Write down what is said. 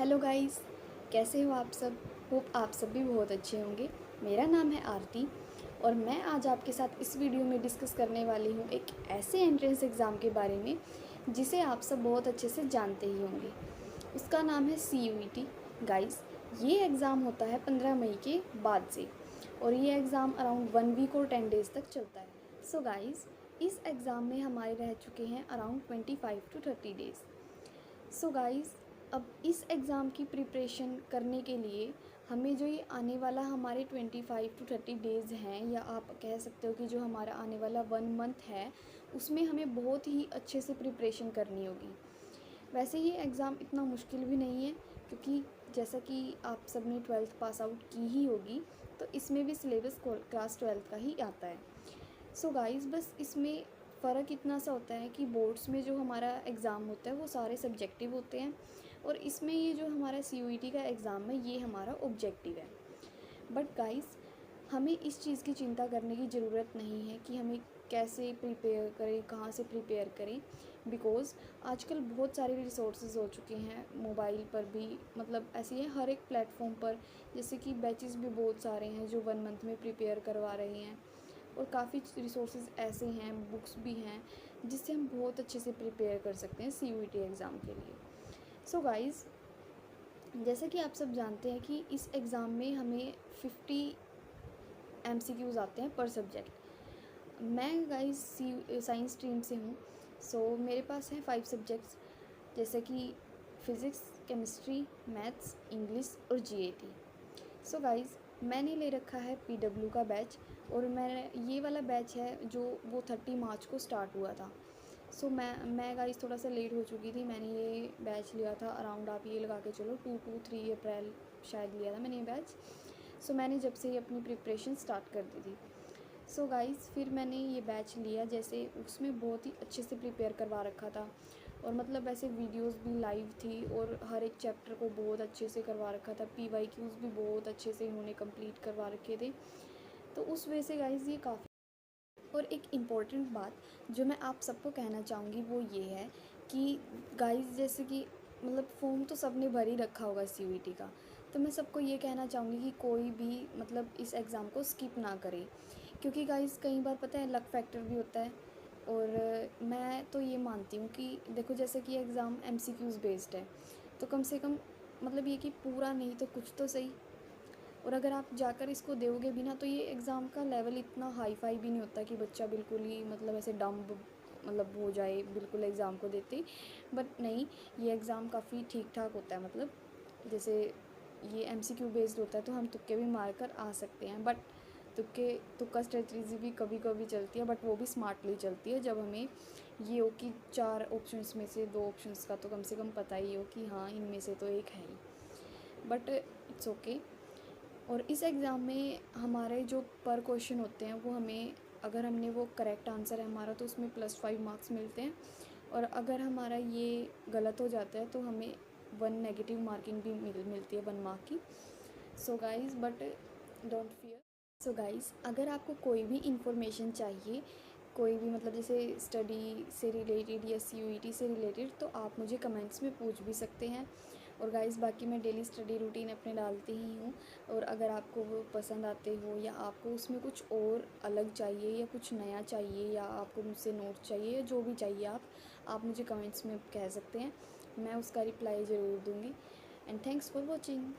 Hello guys, कैसे हो आप सब। होप आप सब भी बहुत अच्छे होंगे। मेरा नाम है आरती और मैं आज आपके साथ इस वीडियो में डिस्कस करने वाली हूँ एक ऐसे एंट्रेंस एग्ज़ाम के बारे में जिसे आप सब बहुत अच्छे से जानते ही होंगे। उसका नाम है CUET। गाइस, ये एग्ज़ाम होता है 15 मई के बाद से और ये एग्ज़ाम अराउंड 1 वीक और 10 डेज़ तक चलता है। सो गाइस, इस एग्ज़ाम में हमारे रह चुके हैं around 25 to 30 days. So guys, अब इस एग्ज़ाम की प्रिपरेशन करने के लिए हमें जो ये आने वाला हमारे 25 to 30 डेज़ हैं, या आप कह सकते हो कि जो हमारा आने वाला 1 मंथ है, उसमें हमें बहुत ही अच्छे से प्रिपरेशन करनी होगी। वैसे ये एग्ज़ाम इतना मुश्किल भी नहीं है, क्योंकि जैसा कि आप सब ने 12th पास आउट की ही होगी, तो इसमें भी सिलेबस क्लास 12th का ही आता है। सो गाइस, बस इसमें फ़र्क इतना सा होता है कि बोर्ड्स में जो हमारा एग्ज़ाम होता है वो सारे सब्जेक्टिव होते हैं, और इसमें ये जो हमारा CUET का एग्ज़ाम है ये हमारा ऑब्जेक्टिव है। बट गाइस, हमें इस चीज़ की चिंता करने की ज़रूरत नहीं है कि हमें कैसे प्रिपेयर करें, कहाँ से प्रिपेयर करें, बिकॉज़ आजकल बहुत सारे रिसोर्सेज हो चुके हैं मोबाइल पर भी, मतलब ऐसे ही हर एक प्लेटफॉर्म पर। जैसे कि बैचेस भी बहुत सारे हैं जो 1 मंथ में प्रिपेयर करवा रहे हैं, और काफ़ी रिसोर्सेज ऐसे हैं, बुक्स भी हैं जिससे हम बहुत अच्छे से प्रिपेयर कर सकते हैं CUET एग्ज़ाम के लिए। सो गाइज़, जैसा कि आप सब जानते हैं कि इस एग्ज़ाम में हमें 50 MCQs आते हैं पर सब्जेक्ट। मैं गाइस साइंस स्ट्रीम से हूँ, सो मेरे पास हैं 5 सब्जेक्ट्स, जैसे कि फ़िज़िक्स, केमिस्ट्री, मैथ्स, इंग्लिश और GAT। सो गाइज़, मैंने ले रखा है PW का बैच, और मैं ये वाला बैच है जो वो 30 मार्च को स्टार्ट हुआ था। सो मैं गाइज़ थोड़ा सा लेट हो चुकी थी। मैंने ये बैच लिया था अराउंड, आप ये लगा के चलो 2 to 3 अप्रैल शायद लिया था मैंने ये बैच। सो मैंने जब से ही अपनी प्रिपरेशन स्टार्ट कर दी थी। सो गाइज़, फिर मैंने ये बैच लिया, जैसे उसमें बहुत ही अच्छे से प्रिपेयर करवा रखा था, और मतलब ऐसे वीडियोस भी लाइव थी, और हर एक चैप्टर को बहुत अच्छे से करवा रखा था। PYQs भी बहुत अच्छे से इन्होंने कंप्लीट करवा रखे थे। तो उस वजह से गाइज़ ये काफ़ी। और एक इम्पॉर्टेंट बात जो मैं आप सबको कहना चाहूँगी वो ये है कि गाइज़, जैसे कि मतलब फॉर्म तो सब ने भर ही रखा होगा CUET का, तो मैं सबको ये कहना चाहूँगी कि कोई भी मतलब इस एग्ज़ाम को स्किप ना करे, क्योंकि गाइज़ कई बार पता है लक फैक्टर भी होता है। और मैं तो ये मानती हूँ कि देखो, जैसे कि एग्ज़ाम MCQs बेस्ड है, तो कम से कम मतलब ये कि पूरा नहीं तो कुछ तो सही। और अगर आप जाकर इसको दोगे भी ना, तो ये एग्ज़ाम का लेवल इतना हाई फाई भी नहीं होता कि बच्चा बिल्कुल ही मतलब ऐसे डम्ब मतलब हो जाए बिल्कुल एग्ज़ाम को देते ही। बट नहीं, ये एग्ज़ाम काफ़ी ठीक ठाक होता है। मतलब जैसे ये MCQ बेस्ड होता है तो हम तुक्के भी मार कर आ सकते हैं, बट तुक्का स्ट्रेटजी भी कभी कभी चलती है, बट वो भी स्मार्टली चलती है जब हमें ये हो कि 4 ऑप्शंस में से 2 ऑप्शंस का तो कम से कम पता ही हो कि हाँ, इनमें से तो एक है ही। But it's okay. और इस एग्ज़ाम में हमारे जो पर क्वेश्चन होते हैं वो हमें, अगर हमने वो करेक्ट आंसर है हमारा, तो उसमें +5 मार्क्स मिलते हैं, और अगर हमारा ये गलत हो जाता है तो हमें 1 नेगेटिव मार्किंग भी मिलती है 1 मार्क की। So guys, but don't fear. So guys, अगर आपको कोई भी इंफॉर्मेशन चाहिए, कोई भी मतलब जैसे स्टडी से रिलेटेड या CUET से रिलेटेड, तो आप मुझे कमेंट्स में पूछ भी सकते हैं। और गाइज़, बाकी मैं डेली स्टडी रूटीन अपने डालती ही हूँ, और अगर आपको वो पसंद आते हो या आपको उसमें कुछ और अलग चाहिए या कुछ नया चाहिए, या आपको मुझसे नोट चाहिए या जो भी चाहिए, आप मुझे कमेंट्स में कह सकते हैं। मैं उसका रिप्लाई ज़रूर दूँगी। And thanks for watching.